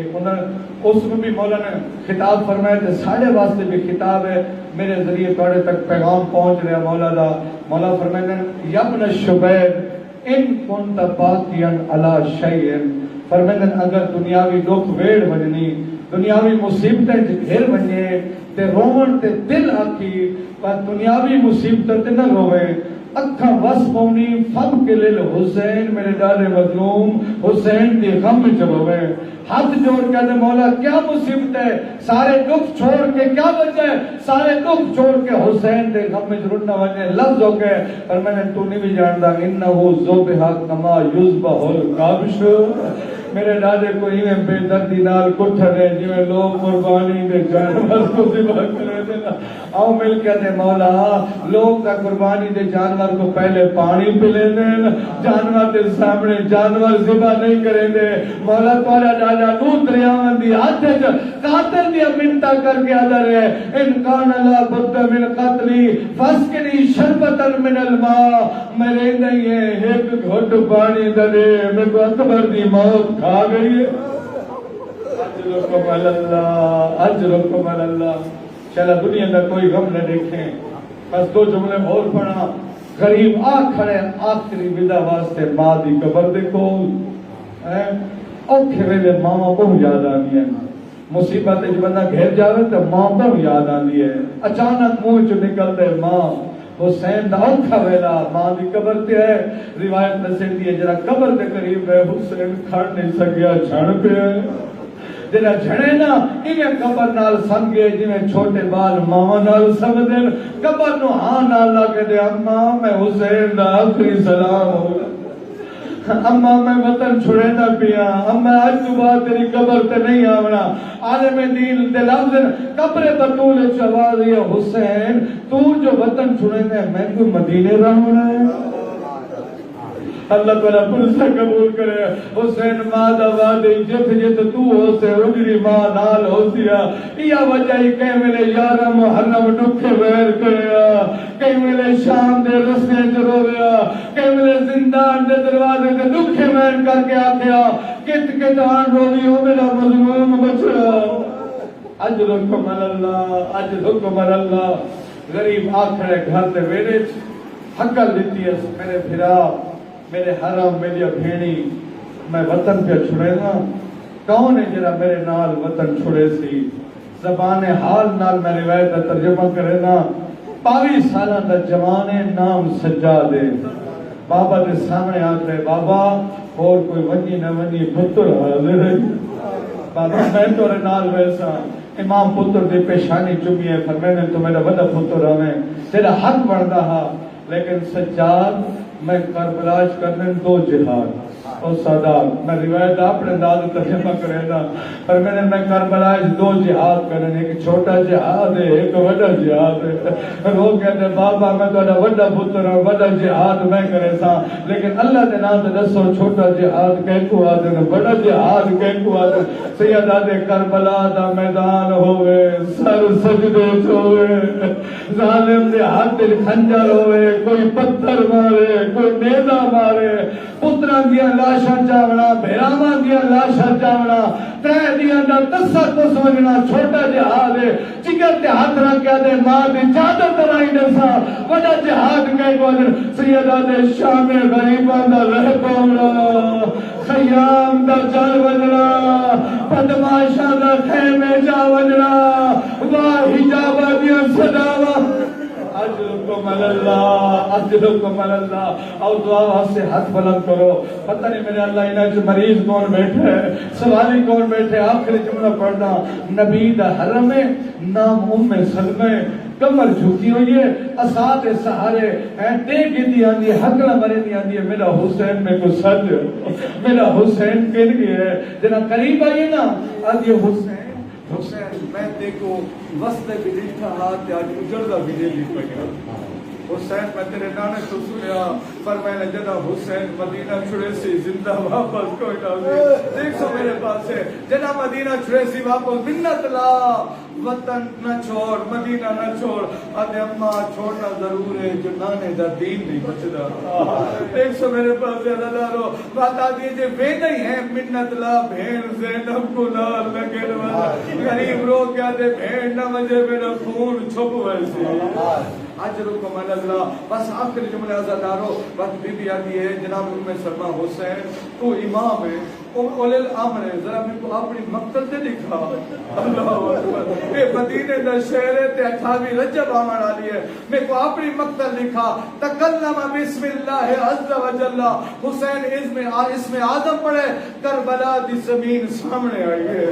اس میں بھی مولا نے خطاب فرمایا تے سارے واسطے بھی خطاب ہے میرے ذریعے تھوڑے تک پیغام پہنچ رہا مولا دا. مولا فرمائے یا ابن شبیب ان کنت باقیا علی شیء فرمائے اگر دنیاوی دکھ ویڑ ونجنی دنیاوی مصیبتیں گھر ونجے تے رومن تے دل آکی پر دنیاوی مصیبتیں تے نہ روے اکھا وس پونی فب کے لیل حسین میرے ڈالے مظلوم حسین دی غم جبوے. ہاتھ جوڑ کہتے مولا کیا مصیبت ہے سارے دکھ چھوڑ کے کیا وجہ ہے سارے دکھ چھوڑ کے حسین دے غم میں ضرور نہ وجہ لفظ ہو گئے. پر میں نے تو نہیں بھی جانتا انہو ذبح کما یذبح الکبش میرے دادے کو ایویں بے دردی نال کٹھر ہے جویں لوگ قربانی دے جانور کو ذبح کرے دے نا. آؤ مل کے دے مولا لوگ دا قربانی دے جانور کو پہلے پانی پلے دیں جانور دے سامنے جانور ذبح نہیں کریں دے. مولا تورا دادا نو دریاواں دی ہاتھ وچ قاتل دی منتا کر کے آدا رہے ان کان لا بد من قتلی فاسقنی شربتا من الماء میرے نہیں ہے ایک گھٹ پانی دے میں کو اکبر دی موت کھا گئی ہے. اجرکم اللہ اجرکم اللہ. چلا دنیا کا کوئی غم نہ دیکھیں بس دو جملے اور پڑھا. غریب آ کھڑے آخری ودا واسطے ماں دی قبر دیکھو اوکھے ویلے ماں بہت یاد آنی ہے. مصیبت جب بندہ گھر جاوے تو ماں بہت یاد آنی ہے. اچانک منہ چ نکلتے ماں حسین دا اوکھا ویلا ماں دی قبر تے ہے. روایت نسل دی جرا قبر دے قریب ہے حسین کھڑ نہیں سکیا جھڑ پہ جنہ جھڑے نا انہیں قبر نال سمگے جنہیں چھوٹے بال ماما نال سمدن قبر نو ہاں نال لگے دے اماں میں حسین دا آخری سلام ہوگا اماں میں وطن چھڑے نہ پیا اماں آج تو بعد تیری قبر تے نہیں آونا. عالم دین دے لفظ قبر بطول چواز یا حسین تو جو وطن چھڑے نے میں کوئی مدینے رہنا ہے. اللہ تعالیٰ پرسہ قبول کرے. حسین ماں دا وعدے جت جت تو ہو سے اجری ماں نال ہو سیا یا وجہ ہی کہیں ملے یارہ محرم ڈکھے ویر کریا کہیں ملے شام دے رسنے چرو گیا کہیں ملے زندان دے دروازے دے ڈکھے ویر کر کے آکھیا کت کت آن روی ہو میرا مظلوم بچڑا. اجرکم اللہ اجرکم اللہ. غریب آکھڑے گھر دے ویڑے حقل دیتی ہے میرے بھرا میرے حرم میری بھیڑی میں وطن پہ چھڑے نا کون ہے جرا میرے نال وطن چھڑے سی. زبان حال نال میں روایت کا ترجمہ کرے نا 22 سالہ دا جوانے نام سجادے بابا دے سامنے آکھے بابا اور کوئی ونی نہ ونی پتر حاضر ہے. بابا میں تورے نال ویسا امام پتر دی پیشانی چمی ہے فرمائے تو میرا بڑا پتر ہمیں تیرا حق بڑھتا ہا لیکن سجاد میں کربلاش کرنے 2 جہاد اور سادات میں روایت اپنے انداز ترجمہ کرے نا پر میں کربلاش 2 جہاد کرنے ایک چھوٹا جہاد ہے ایک بڑا جہاد ہے. وہ کہتے بابا میں تو بڑا پتر ہوں بڑا جہاد میں کرے سا لیکن اللہ دے نام تے دسو چھوٹا جہاد کہہ کو آدھے بڑا جہاد کہہ کو آدھے. سیدہ دے کربلا دا میدان ہوئے سر سجدے چھوئے ظالم دے ہاتھ خنجر ہوئے کوئی پتھر مارے کوئی نیزہ مارے پترا دیا لاشا چاونا بھیراما دیا لاشا چاونا ترہ دیا دا تسا کو سمجھنا چھوٹا جہاد ہے. چکر تے ہاتھ رکھیا دے ماں دی چادر ترائی نسا وڈا جہاد کہے کو دے. سیدہ دے شام غریبان دا رہ پاونا خیام دا جل وجنا پدماشا دا خیمے جا وجنا واہ حجابہ دیا صداوہ اجرکم اللہ اجرکم اللہ. اور دعا سے ہاتھ بلند کرو. پتہ نہیں میرے اللہ انہاں جو مریض کون بیٹھے سوالی کون بیٹھے. آخری جملہ پڑھنا نبی دا حرم ہے نام سلمہ کمر جھکی ہوئی ہے اساد سہارے ٹیک دی آندی حقلہ مرے دی آندی ہے میرا حسین میں کو سج میرا حسین کن گئی ہے جنا قریب آئیے نا آج یہ حسین میں دیکھو وسط بھی لکھا ہاتھ آج اجڑا بھی نہیں لکھ پایا حسین میں تیرے نانے تو سنیا پر میں نے جنا حسین مدینہ چھڑے سی زندہ واپس کوئی نہ ہوئی دیکھ سو میرے پاس ہے جنا مدینہ چھڑے سی واپس منت لا وطن نہ چھوڑ مدینہ نہ چھوڑ ادھے اماں چھوڑنا ضرور ہے جو نانے دا دین نہیں بچدا دیکھ سو میرے پاس ہے اللہ رو بات آدھی جے ویدہ ہی ہیں منت لا بھین زینب کو نال لگے نوالا غریب رو کیا دے بھین نہ مجھے میرا خون چھپ ویسے اجرکم علی اللہ بس آخری جملہ ازادارو بس بی بی آتی ہے جناب ام سلمہ حسین تو امام ہے اولی الامر ہے ذرا میں کو اپنی مقتل سے دکھا اللہ اکبر اے مدینے دا شہر ہے تے 28 رجب آمن آلی ہے میں کو اپنی مقتل دکھا تکلم بسم اللہ عز و جل حسین اسم آدم پڑھے کربلا دی زمین سامنے آئی ہے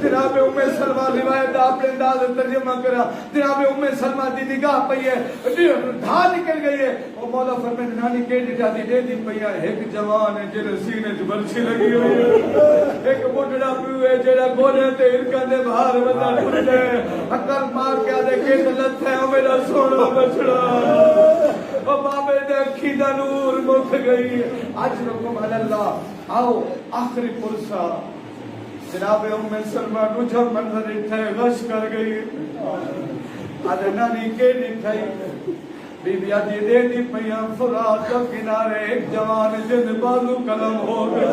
جناب ام سلمہ روایت آپ نے انداز ترجمہ کرا جناب ام سلمہ دی نگاہ پئی ہے دھا نکل گئی ہے اور مولا فرمائے نانی کیڑی جاتی دے دی پیا ایک جوان ہے جڑے سینے چ برچھی لگی ہوئی ہے ایک بڈڑا پیو ہے جڑا گولے تے ارکن دے باہر ودا ٹر دے عقل مار کے دے کے لت ہے او میرا سونا بچڑا او بابے دے اکھی دا نور مک گئی اجرکم علی اللہ آؤ آخری پرسا جناب ام سلمہ نجھا منظر اٹھے غش کر گئی آدھے نانی کے نکھائی بی بی آدھی دے دی پیاں فرات کا کنارے ایک جوان جن بازو قلم ہو گئے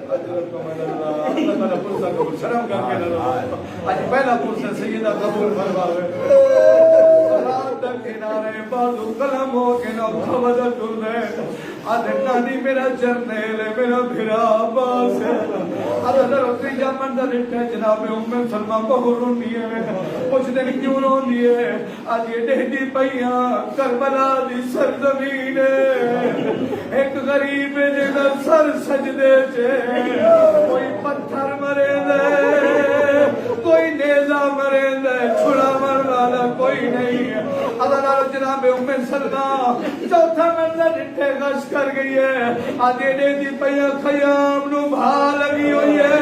اجرکم اللہ اللہ تعالیٰ پرسہ قبول شرم کر کے لگا آج پہلا پرسہ سیدہ قبول فرماوے فرات کا کنارے بازو قلم ہو کے نو خبر ٹر دے آدھے نانی میرا جرنیل ہے میرا بھرا باس ہے آدھے رکھتی جا منظر اٹھے جناب ام سلمہ بہو رونی ہے کچھ دن کیوں رونی ہے آج یہ دہدی پیاں کربلا دی سرزمین ہے ایک غریب جنہ سر سجدے چھے کوئی پتھر مرے دے کوئی نیزہ مرے دے چھڑا مر والا کوئی نہیں ہے اللہ جناب ام سلمہ چوتھا منظر اٹھے غش کر گئی ہے آدھے دے دی پیا خیام نو بھا لگی ہوئی ہے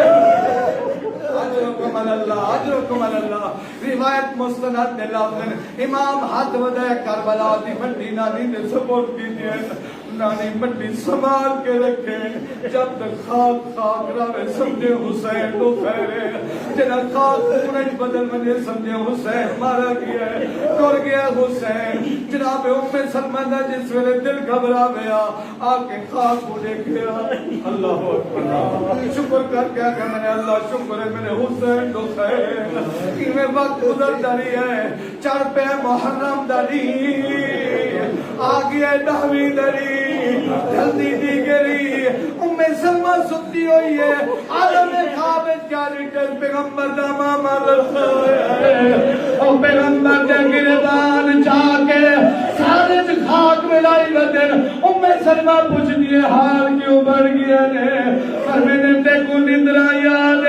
اجرکم اللہ روایت مستند دے لفظ امام ہاتھ ودے کربلا دی منڈی نانی نے سپورٹ کی دی نانی منڈی سنبھال کے رکھے جب تک خاک خاک راوے سمجھے حسین تو خیرے جنہ خاک پورج بدل مجھے سمجھے حسین مارا گیا ہے ٹر گیا حسین جناب ام سلمہ دا جس ویلے دل گھبرا گیا آکے خاک کو دیکھیا اللہ اکبر شکر کر کے کہ میں نے اللہ شکر ہے میرے حسین تو خیر میں وقت گزر داری ہے چار پہ محرم داری آگیا دہویں داری جلدی دی گری ام سلمہ سکتی ہوئی ہے عالم خواب جاری کر پیغمبر دا ماما لڑتا ہے اور پیغمبر دے گردان جا کے سارے خاک ملائی بدن ام سلمہ پوچھ دیئے حال کیوں بڑھ گیا نے پر میں نے دیکھو نندرہ یاد